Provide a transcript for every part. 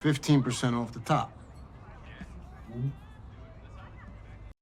15% off the top.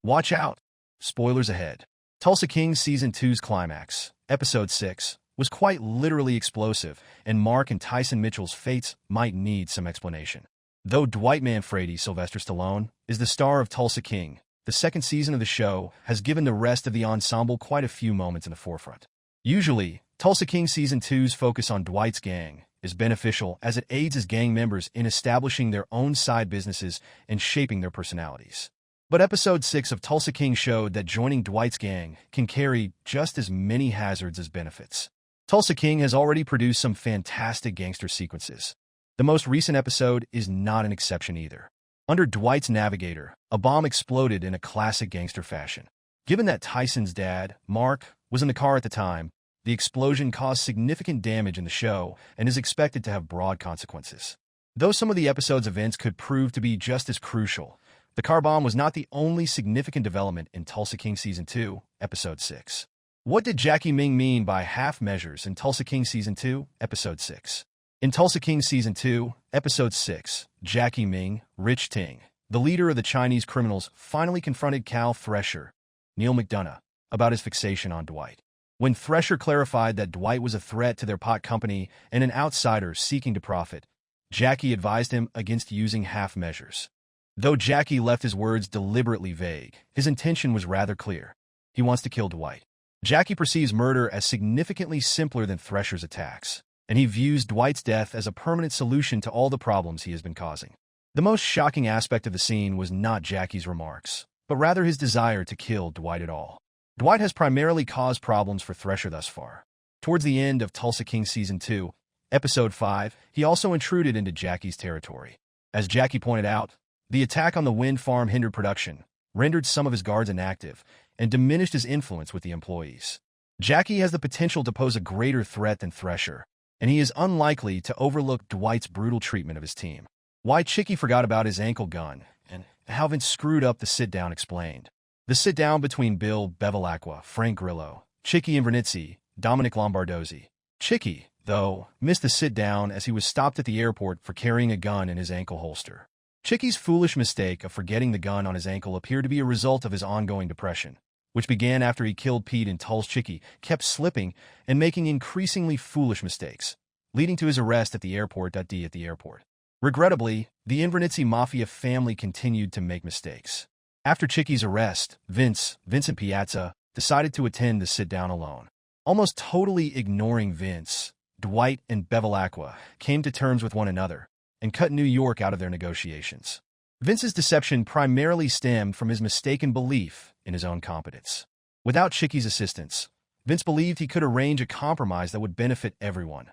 Watch out! Spoilers ahead. Tulsa King Season 2's climax, Episode 6, was quite literally explosive, and Mark and Tyson Mitchell's fates might need some explanation. Though Dwight Manfredi, Sylvester Stallone, is the star of Tulsa King, the second season of the show has given the rest of the ensemble quite a few moments in the forefront. Usually, Tulsa King Season 2's focus on Dwight's gang is beneficial as it aids his gang members in establishing their own side businesses and shaping their personalities. But Episode 6 of Tulsa King showed that joining Dwight's gang can carry just as many hazards as benefits. Tulsa King has already produced some fantastic gangster sequences. The most recent episode is not an exception either. Under Dwight's navigator, a bomb exploded in a classic gangster fashion. Given that Tyson's dad, Mark, was in the car at the time, the explosion caused significant damage in the show and is expected to have broad consequences. Though some of the episode's events could prove to be just as crucial, the car bomb was not the only significant development in Tulsa King Season 2, Episode 6. What did Jackie Ming mean by half measures in Tulsa King Season 2, Episode 6? In Tulsa King Season 2, Episode 6, Jackie Ming, Rich Ting, the leader of the Chinese criminals, finally confronted Cal Thresher, Neil McDonough, about his fixation on Dwight. When Thresher clarified that Dwight was a threat to their pot company and an outsider seeking to profit, Jackie advised him against using half measures. Though Jackie left his words deliberately vague, his intention was rather clear. He wants to kill Dwight. Jackie perceives murder as significantly simpler than Thresher's attacks, and he views Dwight's death as a permanent solution to all the problems he has been causing. The most shocking aspect of the scene was not Jackie's remarks, but rather his desire to kill Dwight at all. Dwight has primarily caused problems for Thresher thus far. Towards the end of Tulsa King Season 2, Episode 5, he also intruded into Jackie's territory. As Jackie pointed out, the attack on the wind farm hindered production, rendered some of his guards inactive, and diminished his influence with the employees. Jackie has the potential to pose a greater threat than Thresher, and he is unlikely to overlook Dwight's brutal treatment of his team. Why Chicky forgot about his ankle gun, and how Vince screwed up the sit-down explained. The sit-down between Bill Bevilaqua, Frank Grillo, Chicky Invernizzi, Dominic Lombardozzi. Chicky, though, missed the sit-down as he was stopped at the airport for carrying a gun in his ankle holster. Chicky's foolish mistake of forgetting the gun on his ankle appeared to be a result of his ongoing depression, which began after he killed Pete and Tulsa. Chicky kept slipping and making increasingly foolish mistakes, leading to his arrest at the airport. At the airport. Regrettably, the Invernizzi Mafia family continued to make mistakes. After Chicky's arrest, Vincent Piazza, decided to attend the sit-down alone. Almost totally ignoring Vince, Dwight and Bevilaqua came to terms with one another and cut New York out of their negotiations. Vince's deception primarily stemmed from his mistaken belief in his own competence. Without Chicky's assistance, Vince believed he could arrange a compromise that would benefit everyone.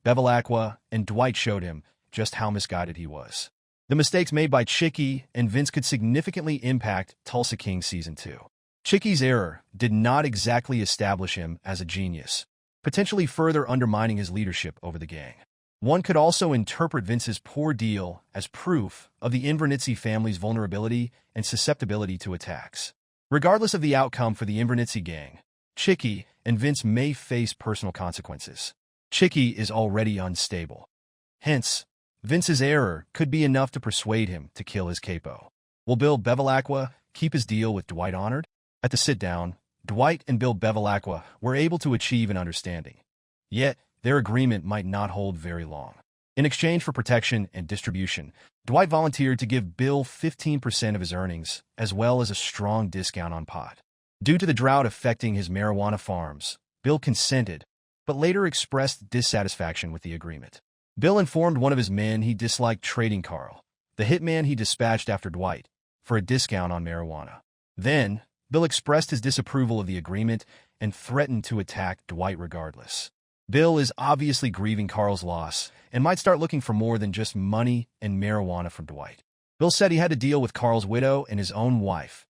Bevilaqua and Dwight showed him just how misguided he was. The mistakes made by Chicky and Vince could significantly impact Tulsa King Season 2. Chicky's error did not exactly establish him as a genius, potentially further undermining his leadership over the gang. One could also interpret Vince's poor deal as proof of the Invernizzi family's vulnerability and susceptibility to attacks. Regardless of the outcome for the Invernizzi gang, Chicky and Vince may face personal consequences. Chicky is already unstable. Hence, Vince's error could be enough to persuade him to kill his capo. Will Bill Bevilaqua keep his deal with Dwight honored? At the sit-down, Dwight and Bill Bevilaqua were able to achieve an understanding. Yet, their agreement might not hold very long. In exchange for protection and distribution, Dwight volunteered to give Bill 15% of his earnings, as well as a strong discount on pot. Due to the drought affecting his marijuana farms, Bill consented, but later expressed dissatisfaction with the agreement. Bill informed one of his men he disliked trading Carl, the hitman he dispatched after Dwight, for a discount on marijuana. Then, Bill expressed his disapproval of the agreement and threatened to attack Dwight regardless. Bill is obviously grieving Carl's loss and might start looking for more than just money and marijuana from Dwight. Bill said he had to deal with Carl's widow and his own wife,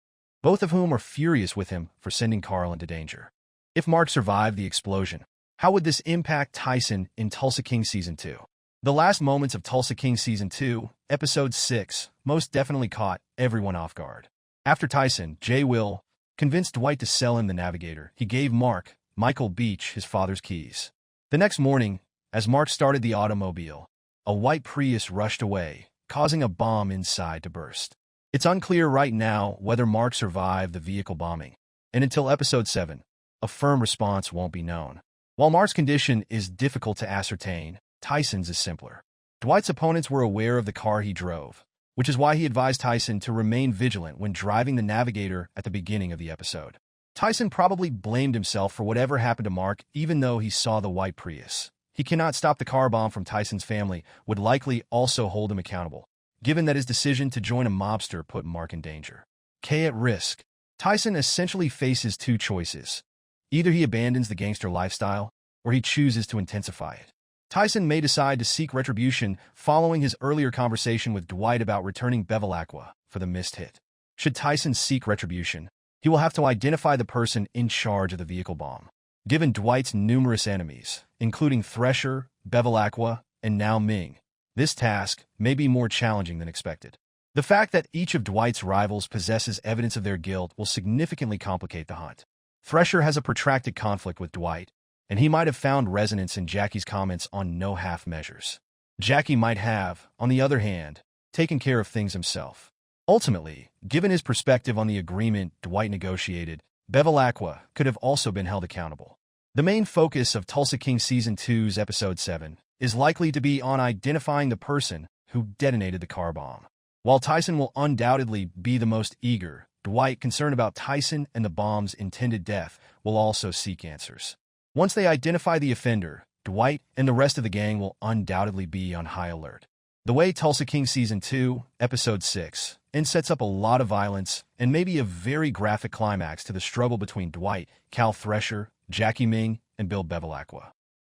both of whom are furious with him for sending Carl into danger. If Mark survived the explosion, how would this impact Tyson in Tulsa King Season 2? The last moments of Tulsa King Season 2, Episode 6, most definitely caught everyone off guard. After Tyson, J. Will convinced Dwight to sell him the Navigator. He gave Michael Beach, his father's keys. The next morning, as Mark started the automobile, a white Prius rushed away, causing a bomb inside to burst. It's unclear right now whether Mark survived the vehicle bombing, and until Episode 7, a firm response won't be known. While Mark's condition is difficult to ascertain, Tyson's is simpler. Dwight's opponents were aware of the car he drove, which is why he advised Tyson to remain vigilant when driving the Navigator at the beginning of the episode. Tyson probably blamed himself for whatever happened to Mark, even though he saw the white Prius. He cannot stop the car bomb from Tyson's family would likely also hold him accountable, given that his decision to join a mobster put Mark in danger. At risk. Tyson essentially faces two choices. Either he abandons the gangster lifestyle, or he chooses to intensify it. Tyson may decide to seek retribution following his earlier conversation with Dwight about returning Bevilaqua for the missed hit. Should Tyson seek retribution, he will have to identify the person in charge of the vehicle bomb. Given Dwight's numerous enemies, including Thresher, Bevilaqua, and now Ming, this task may be more challenging than expected. The fact that each of Dwight's rivals possesses evidence of their guilt will significantly complicate the hunt. Thresher has a protracted conflict with Dwight, and he might have found resonance in Jackie's comments on no half measures. Jackie might have, on the other hand, taken care of things himself. Ultimately, given his perspective on the agreement Dwight negotiated, Bevilaqua could have also been held accountable. The main focus of Tulsa King Season 2's Episode 7 is likely to be on identifying the person who detonated the car bomb. While Tyson will undoubtedly be the most eager, Dwight, concerned about Tyson and the bomb's intended death, will also seek answers. Once they identify the offender, Dwight and the rest of the gang will undoubtedly be on high alert. The way Tulsa King Season 2, Episode 6, sets up a lot of violence and maybe a very graphic climax to the struggle between Dwight, Cal Thresher, Jackie Ming, and Bill Bevilaqua.